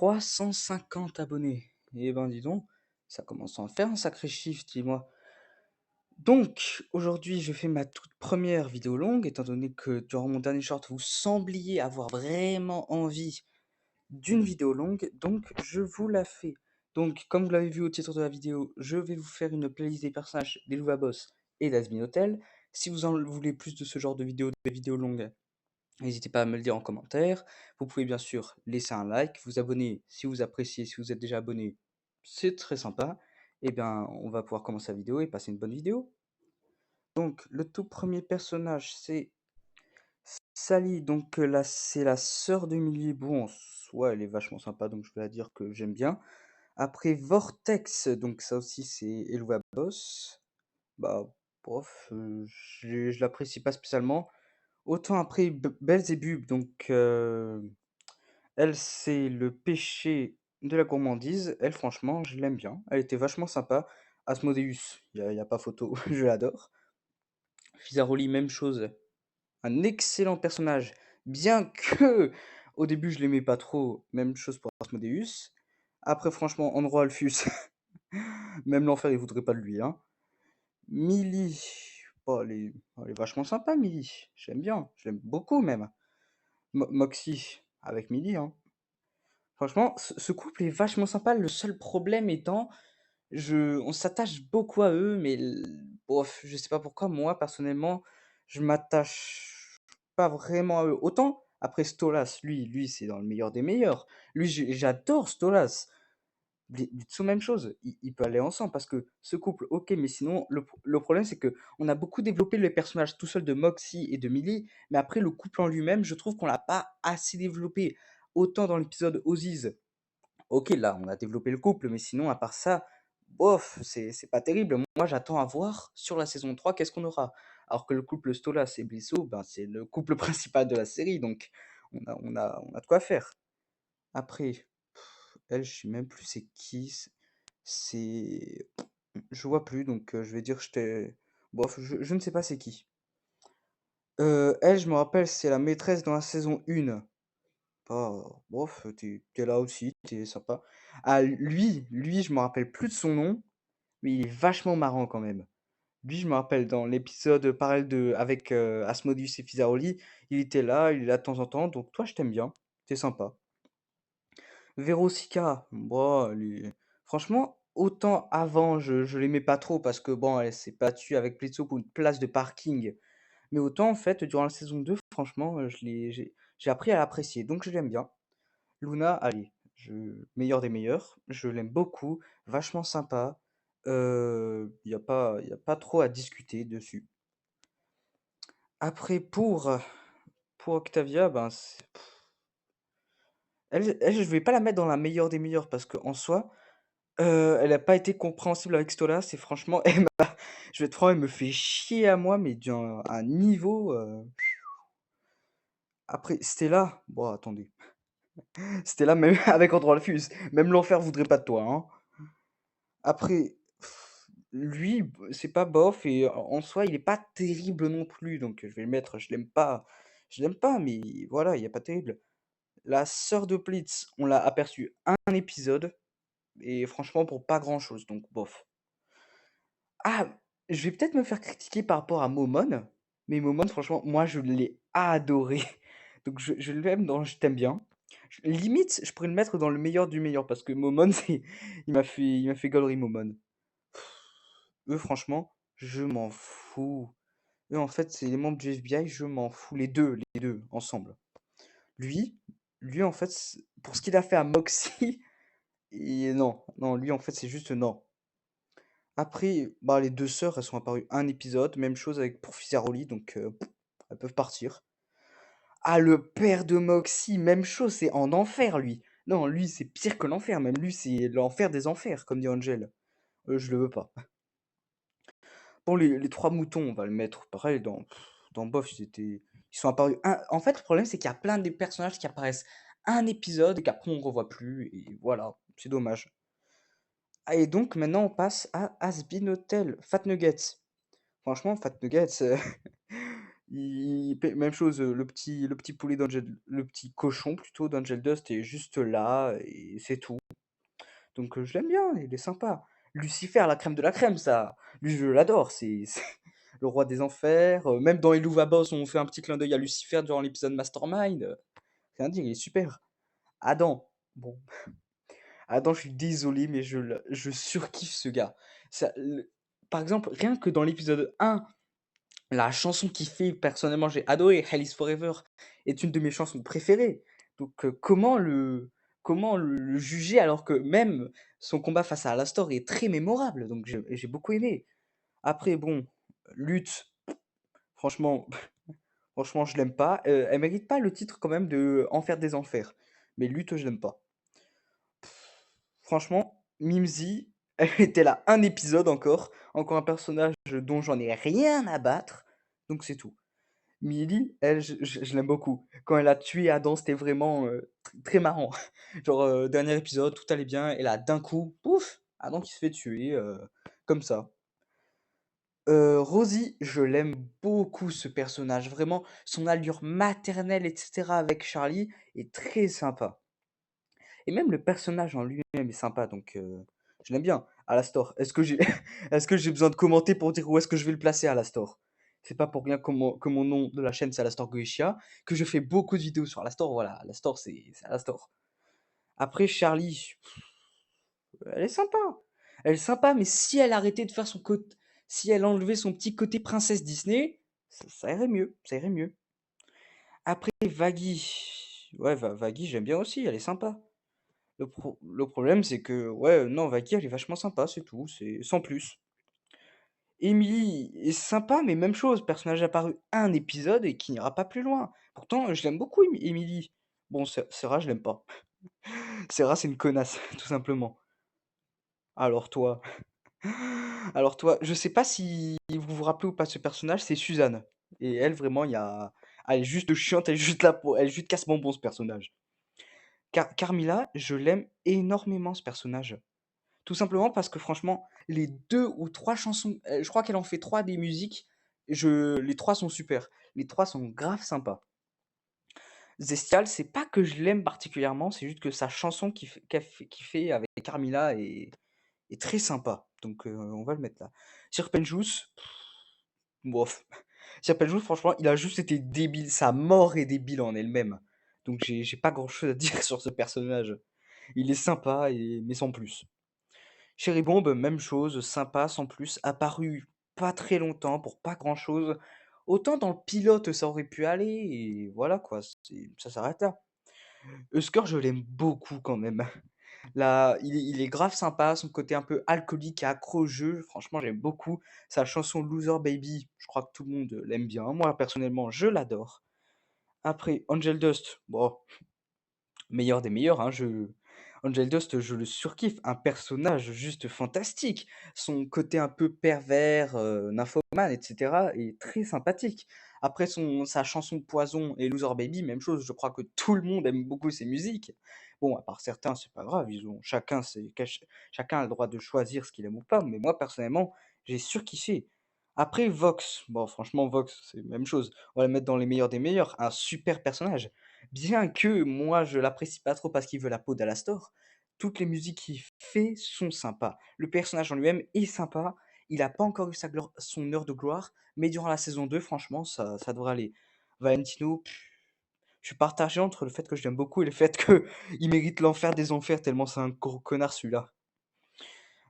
350 abonnés. Eh ben dis donc, ça commence à en faire un sacré chiffre, dis-moi. Donc, aujourd'hui, je fais ma toute première vidéo longue, étant donné que durant mon dernier short, vous sembliez avoir vraiment envie d'une vidéo longue, donc je vous la fais. Donc, comme vous l'avez vu au titre de la vidéo, je vais vous faire une playlist des personnages d'Eluva Boss et d'Azmin Hotel. Si vous en voulez plus de ce genre de vidéos, des vidéos longues, n'hésitez pas à me le dire en commentaire. Vous pouvez bien sûr laisser un like, vous abonner si vous appréciez, si vous êtes déjà abonné, c'est très sympa. Et bien, on va pouvoir commencer la vidéo et passer une bonne vidéo. Donc, le tout premier personnage, c'est Sally. Donc là, c'est la sœur d'Emily. Bon, en soi, elle est vachement sympa, donc je vais la dire que j'aime bien. Après, Vortex, donc ça aussi, c'est Eluva Boss. Bah, bof, je l'apprécie pas spécialement. Autant après, Belzébub, donc elle, c'est le péché de la gourmandise. Elle, franchement, je l'aime bien. Elle était vachement sympa. Asmodeus, y a pas photo, je l'adore. Fizaroli, même chose. Un excellent personnage. Bien que, au début, je l'aimais pas trop. Même chose pour Asmodeus. Après, franchement, Andro Alphus, même l'enfer, il voudrait pas de lui. Hein. Millie, oh, elle est vachement sympa, Millie. J'aime bien. Je l'aime beaucoup, même. Moxie, avec Millie, hein. Franchement, ce couple est vachement sympa. Le seul problème étant, on s'attache beaucoup à eux, mais bof, je sais pas pourquoi, moi, personnellement, je m'attache pas vraiment à eux. Autant, après Stolas, lui, c'est dans le meilleur des meilleurs. Lui, j'adore Stolas. Bitsu, même chose, il peut aller ensemble parce que ce couple, ok, mais sinon, le problème, c'est que on a beaucoup développé le personnage tout seul de Moxie et de Millie, mais après, le couple en lui-même, je trouve qu'on l'a pas assez développé. Autant dans l'épisode Ozzy's, ok, là, on a développé le couple, mais sinon, à part ça, bof, c'est pas terrible. Moi, j'attends à voir sur la saison 3 qu'est-ce qu'on aura. Alors que le couple Stolas et Blisso, ben, c'est le couple principal de la série, donc on a de quoi faire. Après, elle, je sais même plus c'est qui. C'est. Je vois plus, donc je vais dire je t'ai. Bof, je ne sais pas c'est qui. Elle, je me rappelle, c'est la maîtresse dans la saison 1. Bof, t'es là aussi, t'es sympa. Ah, lui, je me rappelle plus de son nom, mais il est vachement marrant quand même. Lui, je me rappelle dans l'épisode pareil avec Asmodeus et Fizaroli, il était là, il est là de temps en temps, donc toi, je t'aime bien, t'es sympa. Vérosica, bon, franchement, autant avant, je l'aimais pas trop parce que bon, elle s'est battue avec Blitzo pour une place de parking. Mais autant, en fait, durant la saison 2, franchement, j'ai appris à l'apprécier, donc je l'aime bien. Luna, allez, meilleur des meilleurs, je l'aime beaucoup, vachement sympa. Y a pas trop à discuter dessus. Après, pour Octavia, ben, elle, je vais pas la mettre dans la meilleure des meilleures parce qu'en soi, elle a pas été compréhensible avec Stolas et franchement, je vais être franc, elle me fait chier à moi, mais d'un un niveau. Après, Stella, bon, attendez. Stella, même avec Andrew Alphus, même l'enfer voudrait pas de toi, hein. Après, lui, c'est pas bof et en soi, il est pas terrible non plus, donc je vais le mettre, je l'aime pas, mais voilà, il est pas terrible. La sœur de Blitz, on l'a aperçu un épisode et franchement pour pas grand-chose, donc bof. Ah, je vais peut-être me faire critiquer par rapport à Momon, mais Momon, franchement, moi je l'ai adoré. Donc je l'aime dans Je t'aime bien. Limite, je pourrais le mettre dans le meilleur du meilleur parce que Momon, il m'a fait gaulerie Momon. Eux, franchement, je m'en fous. Eux, en fait, c'est les membres du FBI, je m'en fous. Les deux, ensemble. Lui, lui, en fait, pour ce qu'il a fait à Moxie, et non, lui, en fait, c'est juste non. Après, bah, les deux sœurs, elles sont apparues un épisode, même chose avec pour Fizaroli, donc elles peuvent partir. Ah, le père de Moxie, même chose, c'est en enfer, lui. Non, lui, c'est pire que l'enfer, même lui, c'est l'enfer des enfers, comme dit Angel. Je le veux pas. Bon, les trois moutons, on va le mettre pareil dans Bof, ils sont apparus. En fait, le problème, c'est qu'il y a plein de personnages qui apparaissent un épisode et qu'après on ne revoit plus, et voilà, c'est dommage. Ah, et donc maintenant on passe à Asbin Hotel, Fat Nuggets. Franchement, Fat Nuggets, Même chose, le petit poulet le petit cochon plutôt d'Angel Dust est juste là et c'est tout. Donc je l'aime bien, il est sympa. Lucifer, la crème de la crème, ça. Lui, je l'adore, c'est le roi des enfers. Même dans Eluva Boss, on fait un petit clin d'œil à Lucifer durant l'épisode Mastermind. Rien à dire, il est super. Adam, bon, Adam, je suis désolé, mais je surkiffe ce gars. Par exemple, rien que dans l'épisode 1, la chanson qu'il fait, personnellement, j'ai adoré. Hell is Forever est une de mes chansons préférées. Donc, comment le juger alors que même son combat face à Alastor est très mémorable. Donc, j'ai beaucoup aimé. Après, bon, Lutte, franchement, franchement, je l'aime pas. Elle mérite pas le titre quand même de Enfer des Enfers. Mais Lutte, je l'aime pas. Franchement, Mimzy, elle était là un épisode encore. Encore un personnage dont j'en ai rien à battre. Donc, c'est tout. Millie, elle, je l'aime beaucoup. Quand elle a tué Adam, c'était vraiment très marrant. Genre, dernier épisode, tout allait bien, et là, d'un coup, pouf, Adam qui se fait tuer, comme ça. Rosie, je l'aime beaucoup ce personnage. Vraiment, son allure maternelle, etc. avec Charlie est très sympa. Et même le personnage en lui-même est sympa, donc je l'aime bien. Alastor, est-ce que j'ai est-ce que j'ai besoin de commenter pour dire où est-ce que je vais le placer, Alastor? C'est pas pour rien que mon nom de la chaîne c'est Alastor Goetia, que je fais beaucoup de vidéos sur Alastor, voilà, Alastor c'est Alastor. Après Charlie, elle est sympa. Elle est sympa, mais si elle arrêtait de faire son côté, si elle enlevait son petit côté princesse Disney, ça irait mieux, ça irait mieux. Après Vaggy, ouais, Vaggy j'aime bien aussi, elle est sympa. Le problème, c'est que, ouais, non, Vaki, elle est vachement sympa, c'est tout, c'est sans plus. Emily est sympa, mais même chose, personnage apparu un épisode et qui n'ira pas plus loin. Pourtant, je l'aime beaucoup, Emily. Bon, Sarah, je l'aime pas. Sarah, c'est une connasse, tout simplement. Alors toi, alors toi, je sais pas si vous vous rappelez ou pas de ce personnage, c'est Suzanne. Et elle, vraiment, il y a... Elle est juste chiante, elle est juste là pour... Elle est juste casse-bonbon, ce personnage. Carmilla, je l'aime énormément, ce personnage. Tout simplement parce que franchement, les 2 ou 3 chansons, je crois qu'elle en fait 3 des musiques, les 3 sont super. Les 3 sont grave sympas. Zestial, c'est pas que je l'aime particulièrement, c'est juste que sa chanson qu'il fait avec Carmilla est très sympa. Donc on va le mettre là. Serpenjus, bof. Serpenjus, franchement, il a juste été débile. Sa mort est débile en elle-même. Donc j'ai pas grand-chose à dire sur ce personnage. Il est sympa, mais sans plus. Cherry Bomb, même chose, sympa sans plus, apparu pas très longtemps pour pas grand-chose. Autant dans le pilote ça aurait pu aller, et voilà quoi, ça s'arrête là. Husker, je l'aime beaucoup quand même. Là, il est grave sympa, son côté un peu alcoolique et accro au jeu, franchement j'aime beaucoup. Sa chanson Loser Baby, je crois que tout le monde l'aime bien. Moi personnellement, je l'adore. Après, Angel Dust, bon, meilleur des meilleurs, hein, Angel Dust, je le surkiffe, un personnage juste fantastique. Son côté un peu pervers, nymphomane, etc. est très sympathique. Après sa chanson Poison et Loser Baby, même chose, je crois que tout le monde aime beaucoup ses musiques. Bon, à part certains, c'est pas grave, chacun a le droit de choisir ce qu'il aime ou pas, mais moi personnellement, j'ai surkiffé. Après Vox, bon franchement Vox, c'est la même chose. On va le mettre dans les meilleurs des meilleurs, un super personnage. Bien que moi je l'apprécie pas trop parce qu'il veut la peau d'Alastor, toutes les musiques qu'il fait sont sympas. Le personnage en lui-même est sympa. Il n'a pas encore eu son heure de gloire, mais durant la saison 2, franchement, ça devrait aller. Valentino, je suis partagé entre le fait que je l'aime beaucoup et le fait qu'il mérite l'enfer des enfers tellement c'est un gros connard celui-là.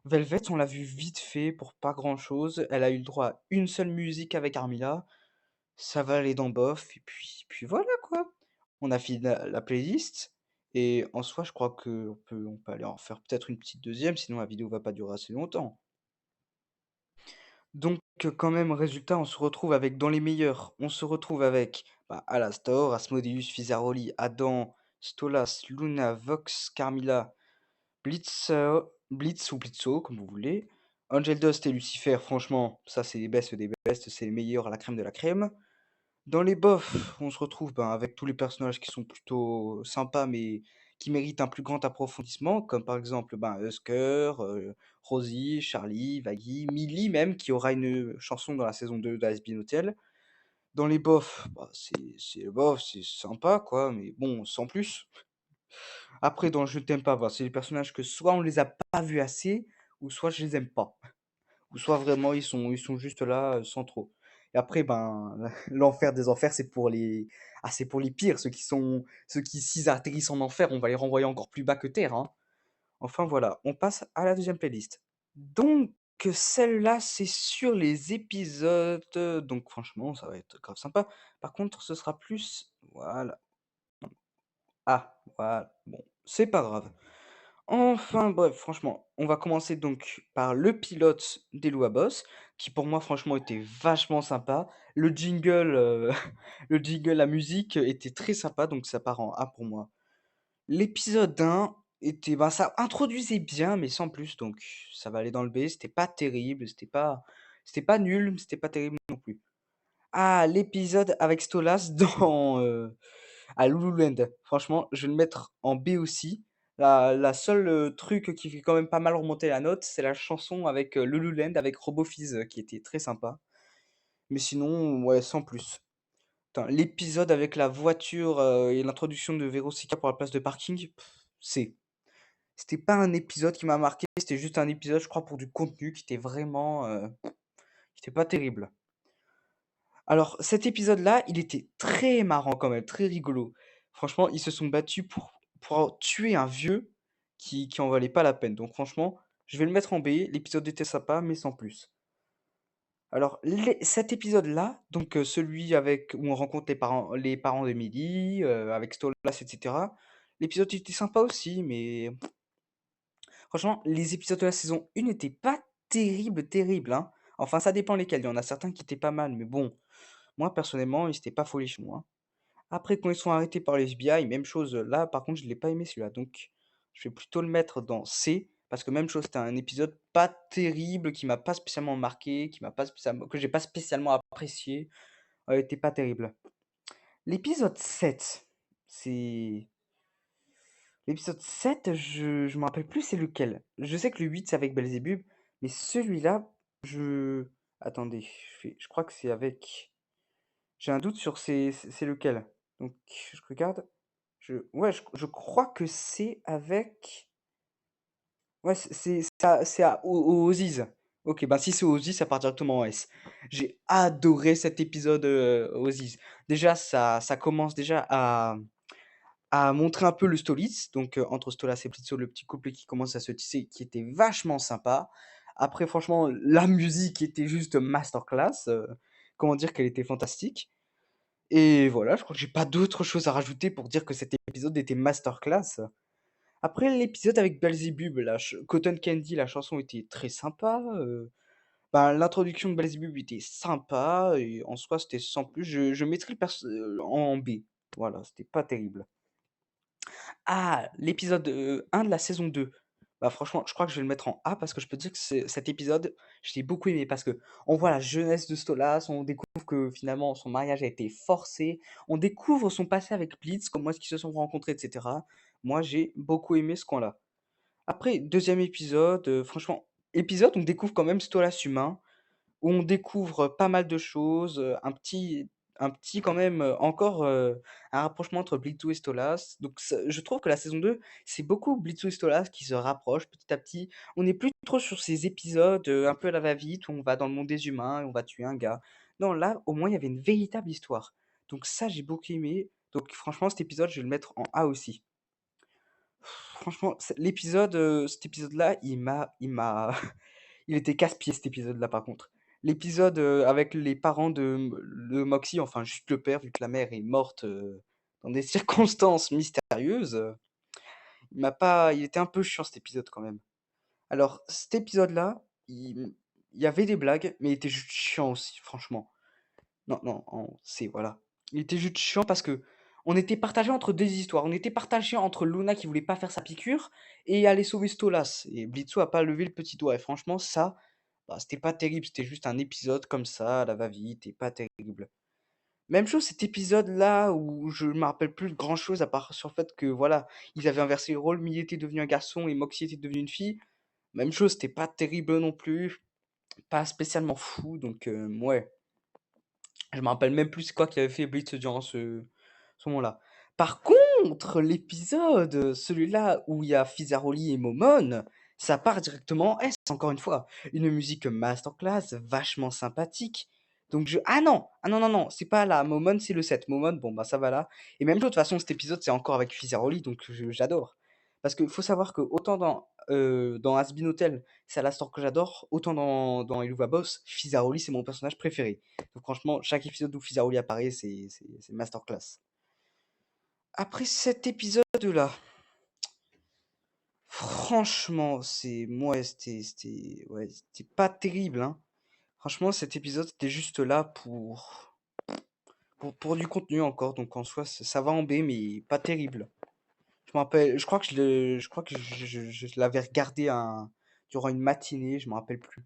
Velvet, on l'a vu vite fait pour pas grand-chose. Elle a eu le droit à une seule musique avec Armilla. Ça va aller dans bof, et puis voilà quoi. On a fini la playlist, et en soi, je crois on peut aller en faire peut-être une petite deuxième, sinon la vidéo va pas durer assez longtemps. Donc, quand même, résultat, on se retrouve avec, dans les meilleurs, on se retrouve avec Alastor, Asmodeus, Fizaroli, Adam, Stolas, Luna, Vox, Carmilla, Blitz ou Blitzo, comme vous voulez. Angel Dust et Lucifer, franchement, ça c'est les bestes des bestes, c'est les meilleurs, la crème de la crème. Dans les bofs, on se retrouve avec tous les personnages qui sont plutôt sympas, mais qui méritent un plus grand approfondissement, comme par exemple Husker, Rosie, Charlie, Vaggy, Millie même, qui aura une chanson dans la saison 2 d'Ice Bean Hotel. Dans les bofs, bah, c'est bof, c'est sympa quoi, mais bon, sans plus. Après dans Je t'aime pas, bah, c'est les personnages que soit on les a pas vus assez, ou soit je les aime pas. Ou soit vraiment ils sont juste là, sans trop. Et après ben, l'enfer des enfers, c'est pour les pires, ceux qui s'ils atterrissent en enfer, on va les renvoyer encore plus bas que terre, hein. Enfin voilà, on passe à la deuxième playlist. Donc celle-là, c'est sur les épisodes, donc franchement, ça va être grave sympa. Par contre, ce sera plus voilà. Ah, voilà, bon, c'est pas grave. Enfin bref, franchement, on va commencer donc par le pilote d'Eloi Boss, qui pour moi franchement était vachement sympa. Le jingle, le jingle, la musique était très sympa, donc ça part en A pour moi. L'épisode 1 était, ben, ça introduisait bien, mais sans plus, donc ça va aller dans le B. C'était pas terrible, c'était pas nul, mais c'était pas terrible non plus. Ah, l'épisode avec Stolas dans, à Lululand. Franchement, je vais le mettre en B aussi. La seule, truc qui fait quand même pas mal remonter la note, c'est la chanson avec, Lululand avec Robofizz, qui était très sympa. Mais sinon, ouais, sans plus. Putain, l'épisode avec la voiture, et l'introduction de Veronica pour la place de parking, c'est c'était pas un épisode qui m'a marqué, c'était juste un épisode, je crois, pour du contenu qui était vraiment, qui était pas terrible. Alors, cet épisode-là, il était très marrant quand même, très rigolo. Franchement, ils se sont battus pour tuer un vieux qui en valait pas la peine. Donc franchement, je vais le mettre en B. L'épisode était sympa, mais sans plus. Alors, cet épisode-là, donc celui avec où on rencontre les parents d'Emily, avec Stolas, etc. L'épisode était sympa aussi, mais franchement, les épisodes de la saison 1 n'étaient pas terribles, terribles, hein. Enfin, ça dépend lesquels. Il y en a certains qui étaient pas mal, mais bon, moi personnellement, ils étaient pas folichons, hein. Après, quand ils sont arrêtés par les FBI, même chose, là, par contre, je l'ai pas aimé celui-là, donc je vais plutôt le mettre dans C, parce que même chose, c'était un épisode pas terrible, qui m'a pas spécialement marqué, que j'ai pas spécialement apprécié, était pas terrible. L'épisode 7, c'est l'épisode 7, je me rappelle plus c'est lequel. Je sais que le 8 c'est avec Belzébub, mais celui-là, je attendez, je crois que c'est avec j'ai un doute sur c'est lequel. Donc je regarde. Ouais, je crois que c'est avec. Ouais, c'est au Oziz. Ok, bah si c'est au Oziz, ça part directement en S. J'ai adoré cet épisode Oziz. Déjà, ça commence déjà à montrer un peu le Stolitz. Donc entre Stolas et Blitzo, le petit couple qui commence à se tisser, qui était vachement sympa. Après, franchement, la musique était juste masterclass. Comment dire qu'elle était fantastique. Et voilà, je crois que j'ai pas d'autre chose à rajouter pour dire que cet épisode était masterclass. Après l'épisode avec Belzébub, Cotton Candy, la chanson était très sympa. Ben, l'introduction de Belzébub était sympa et en soi c'était sans plus. Je mettrais en B. Voilà, c'était pas terrible. Ah, l'épisode 1 de la saison 2. Bah franchement, je crois que je vais le mettre en A parce que je peux dire que cet épisode, je l'ai beaucoup aimé parce que on voit la jeunesse de Stolas, on découvre que finalement son mariage a été forcé, on découvre son passé avec Blitz, comment est-ce qu'ils se sont rencontrés, etc. Moi, j'ai beaucoup aimé ce coin-là. Après, deuxième épisode, franchement, épisode, on découvre quand même Stolas humain, où on découvre pas mal de choses, un petit quand même, encore, un rapprochement entre Blitzo et Stolas. Donc je trouve que la saison 2 c'est beaucoup Blitzo et Stolas qui se rapprochent petit à petit. On n'est plus trop sur ces épisodes, un peu à la va-vite, où on va dans le monde des humains et on va tuer un gars. Non, là, au moins, il y avait une véritable histoire. Donc ça, j'ai beaucoup aimé. Donc franchement, cet épisode, je vais le mettre en A aussi. Franchement, cet épisode-là, il était casse-pied cet épisode-là par contre. L'épisode, avec les parents de Moxie, enfin juste le père vu que la mère est morte, dans des circonstances mystérieuses, il était un peu chiant cet épisode quand même. Alors cet épisode-là, il y avait des blagues, mais il était juste chiant aussi franchement. Non, non, c'est voilà. Il était juste chiant parce que on était partagé entre 2 histoires. On était partagé entre Luna qui voulait pas faire sa piqûre et aller sauver Stolas et Blitzo a pas levé le petit doigt et franchement ça, bah, c'était pas terrible, c'était juste un épisode comme ça à la va-vite et pas terrible. Même chose cet épisode-là où je me rappelle plus de grand-chose à part sur le fait que voilà, ils avaient inversé les rôles, Millie était devenu un garçon et Moxie était devenue une fille. Même chose, c'était pas terrible non plus, pas spécialement fou donc ouais. Je me rappelle même plus c'est quoi qui avait fait Blitz durant ce moment-là. Par contre, l'épisode, celui-là où il y a Fizaroli et Momon, ça part directement en S, encore une fois. Une musique masterclass, vachement sympathique. Donc ah non! Ah non, non, non, c'est pas là, Momon, c'est le 7. Momon, bon, bah ça va là. Et même de toute façon, cet épisode, c'est encore avec Fizaroli, donc j'adore. Parce qu'il faut savoir que autant dans Has Hotel, c'est Alastor que j'adore, autant dans Helluva Boss, Fizaroli, c'est mon personnage préféré. Donc franchement, chaque épisode où Fizaroli apparaît, c'est masterclass. Après cet épisode-là, franchement, c'était pas terrible, hein. Franchement, cet épisode, c'était juste là pour du contenu encore. Donc en soi, ça va en B, mais pas terrible. Je me rappelle, je crois que je l'avais regardé durant une matinée, je me rappelle plus.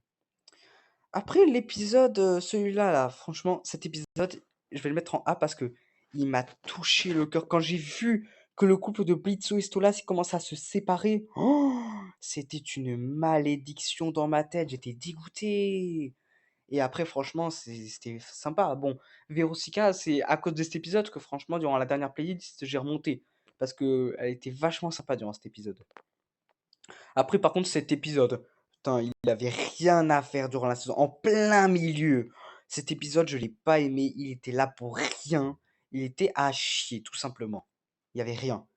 Après l'épisode, celui-là, là, franchement, cet épisode, je vais le mettre en A parce que il m'a touché le cœur. Quand j'ai vu que le couple de Blitzo et Stolas commence à se séparer, oh, c'était une malédiction dans ma tête. J'étais dégoûté. Et après, franchement, c'était sympa. Bon, Veronica, c'est à cause de cet épisode que, franchement, durant la dernière playlist, j'ai remonté. Parce que elle était vachement sympa durant cet épisode. Après, par contre, cet épisode, putain, il avait rien à faire durant la saison, en plein milieu. Cet épisode, je l'ai pas aimé, il était là pour rien. Il était à chier, tout simplement. Il y avait rien.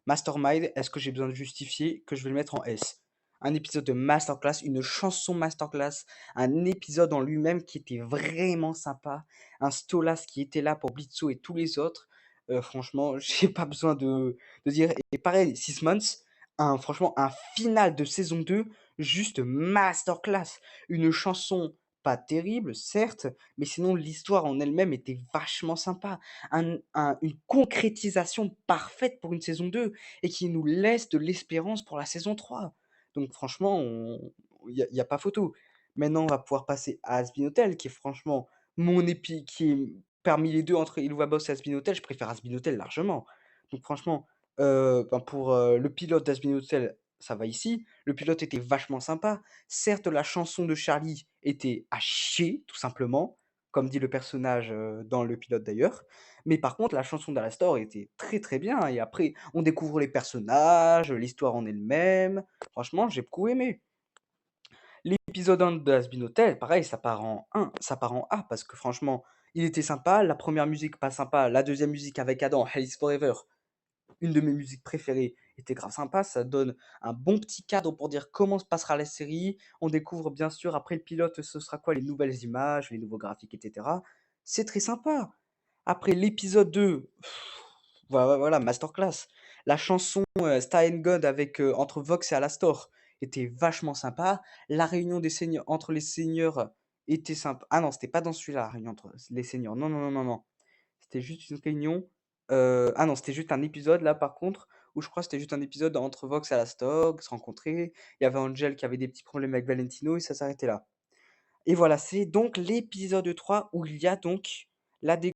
Mastermind, est-ce que j'ai besoin de justifier que je vais le mettre en S? Un épisode de masterclass, une chanson masterclass, un épisode en lui-même qui était vraiment sympa, un Stolas qui était là pour Blitzo et tous les autres. Franchement, j'ai pas besoin de dire. Et pareil, Six Months, franchement, un final de saison 2, juste masterclass. Une chanson pas terrible, certes, mais sinon l'histoire en elle-même était vachement sympa. Une concrétisation parfaite pour une saison 2 et qui nous laisse de l'espérance pour la saison 3. Donc franchement, il y a pas photo. Maintenant, on va pouvoir passer à Has Been Hotel, qui est franchement qui est parmi les deux entre Illuva Boss et Has Been Hotel, je préfère Has Been Hotel largement. Donc franchement, pour le pilote d'Has Been Hotel, ça va ici. Le pilote était vachement sympa. Certes, la chanson de Charlie était à chier, tout simplement, comme dit le personnage dans le pilote d'ailleurs. Mais par contre, la chanson d'Alastor était très très bien. Et après, on découvre les personnages, l'histoire en elle-même. Franchement, j'ai beaucoup aimé. L'épisode 1 de Has Been Hotel, pareil, ça part en 1, ça part en A, parce que franchement, il était sympa. La première musique, pas sympa. La deuxième musique avec Adam, Hell is Forever, une de mes musiques préférées, était grave sympa. Ça donne un bon petit cadre pour dire comment se passera la série. On découvre bien sûr après le pilote, ce sera quoi les nouvelles images, les nouveaux graphiques, etc. C'est très sympa. Après l'épisode 2, voilà, masterclass. La chanson Star and God avec entre Vox et Alastor était vachement sympa. La réunion des seigneurs entre les seigneurs était sympa. Ah non, c'était pas dans celui-là, la réunion entre les seigneurs. Non, non, non, non, non. C'était juste une réunion. Ah non, c'était juste un épisode là par contre, où je crois que c'était juste un épisode entre Vox et Alastor, se rencontrer. Il y avait Angel qui avait des petits problèmes avec Valentino et ça s'arrêtait là. Et voilà, c'est donc l'épisode 3 où il y a donc la dé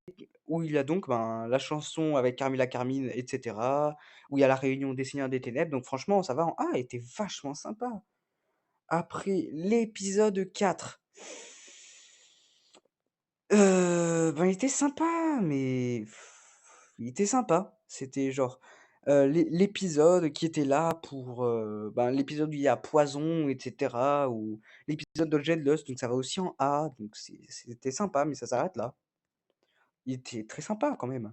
où il y a donc, ben, la chanson avec Carmilla Carmine et cetera, où il y a la réunion des Seigneurs des Ténèbres, donc franchement ça va en A, elle était vachement sympa. Après l'épisode 4, ben, il était sympa, mais il était sympa. C'était genre, l'épisode qui était là pour, ben, l'épisode où il y a Poison et cetera, ou l'épisode de Lust, donc ça va aussi en A, donc c'était sympa, mais ça s'arrête là. Il était très sympa quand même.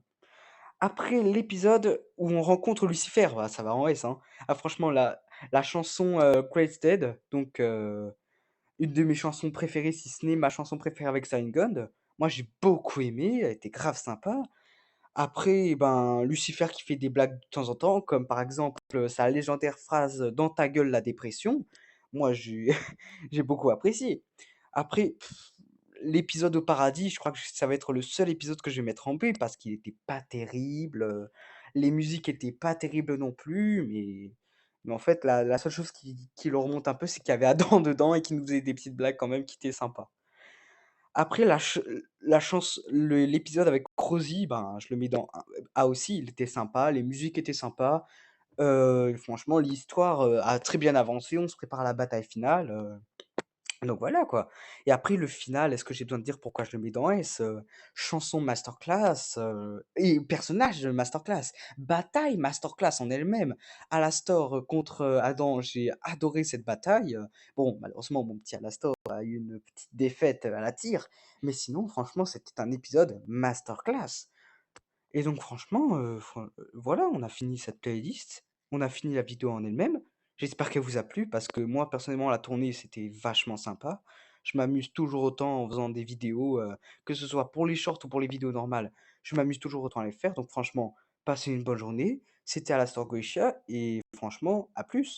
Après l'épisode où on rencontre Lucifer, bah, ça va en S, hein. Ah franchement la chanson, Crazy Dead, donc une de mes chansons préférées, si ce n'est ma chanson préférée avec Gond. Moi, j'ai beaucoup aimé, elle était grave sympa. Après, ben, Lucifer qui fait des blagues de temps en temps, comme par exemple sa légendaire phrase «Dans ta gueule la dépression». Moi, j'ai j'ai beaucoup apprécié. Après, l'épisode au paradis, je crois que ça va être le seul épisode que je vais mettre en B parce qu'il était pas terrible. Les musiques étaient pas terribles non plus, mais en fait, la seule chose qui le remonte un peu, c'est qu'il y avait Adam dedans et qu'il nous faisait des petites blagues quand même qui étaient sympas. Après l'épisode avec Rosie, ben, je le mets dans A aussi, il était sympa, les musiques étaient sympas. Franchement, l'histoire, a très bien avancé, on se prépare à la bataille finale, Donc voilà quoi. Et après le final, est-ce que j'ai besoin de dire pourquoi je le mets dans S? Chanson masterclass, et personnage masterclass, bataille masterclass en elle-même. Alastor, contre, Adam, j'ai adoré cette bataille, bon malheureusement mon petit Alastor a eu une petite défaite, à la tire, mais sinon franchement c'était un épisode masterclass. Et donc franchement, voilà, on a fini cette playlist, on a fini la vidéo en elle-même. J'espère qu'elle vous a plu parce que moi, personnellement, la tournée, c'était vachement sympa. Je m'amuse toujours autant en faisant des vidéos, que ce soit pour les shorts ou pour les vidéos normales. Je m'amuse toujours autant à les faire. Donc franchement, passez une bonne journée. C'était Alastor Goïtia et franchement, à plus.